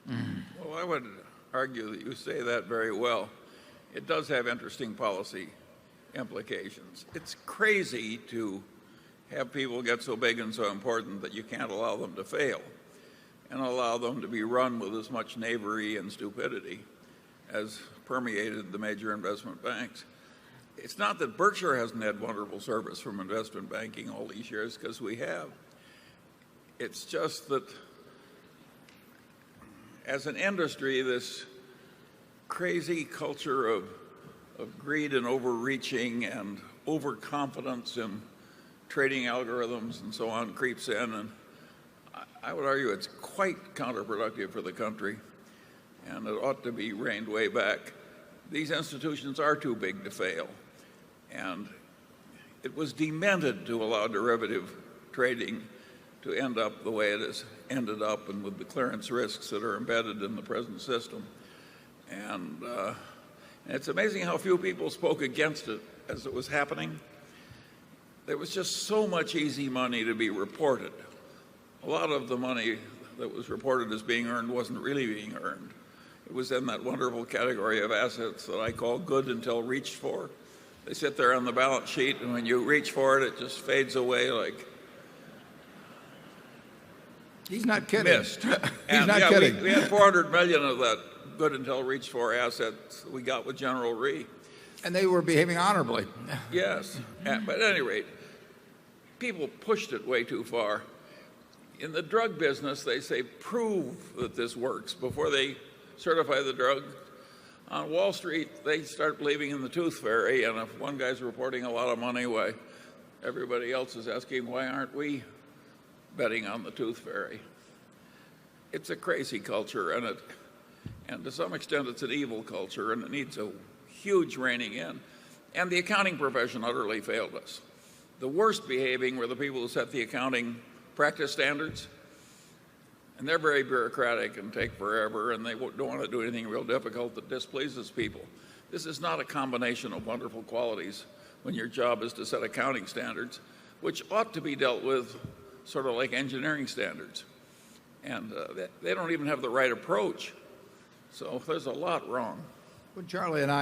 Well, I would argue that you say that very well. It does have interesting policy implications. It's crazy to have people get so big and so important that you can't allow them to fail and allow them to be run with as much knavery and stupidity as permeated the major investment banks. It's not that Berkshire hasn't had wonderful service from investment banking all these years, because we have. It's just that as an industry, this crazy culture of greed and overreaching and overconfidence in trading algorithms and so on creeps in, and I would argue it's quite counterproductive for the country, and it ought to be reined way back. These institutions are too big to fail, and it was demented to allow derivative trading to end up the way it has ended up, and with the clearance risks that are embedded in the present system. And it's amazing how few people spoke against it as it was happening. There was just so much easy money to be reported. A lot of the money that was reported as being earned wasn't really being earned. It was in that wonderful category of assets that I call good until reached for. They sit there on the balance sheet, and when you reach for it, it just fades away like He's not kidding. mist. He's not kidding. We had 400 million of that good until reached for assets we got with General Re. And they were behaving honorably. Yes. But at any rate, people pushed it way too far. In the drug business, they say prove that this works before they certify the drug. On Wall Street, they start believing in the tooth fairy, and if one guy's reporting a lot of money, why, everybody else is asking, why aren't we betting on the tooth fairy? It's a crazy culture, and to some extent it's an evil culture, and it needs a huge reining in. And the accounting profession utterly failed us. The worst behaving were the people who set the accounting practice standards, and they're very bureaucratic and take forever, and they don't want to do anything real difficult that displeases people. This is not a combination of wonderful qualities when your job is to set accounting standards, which ought to be dealt with sort of like engineering standards. And they don't even have the right approach. So there's a lot wrong. When Charlie and I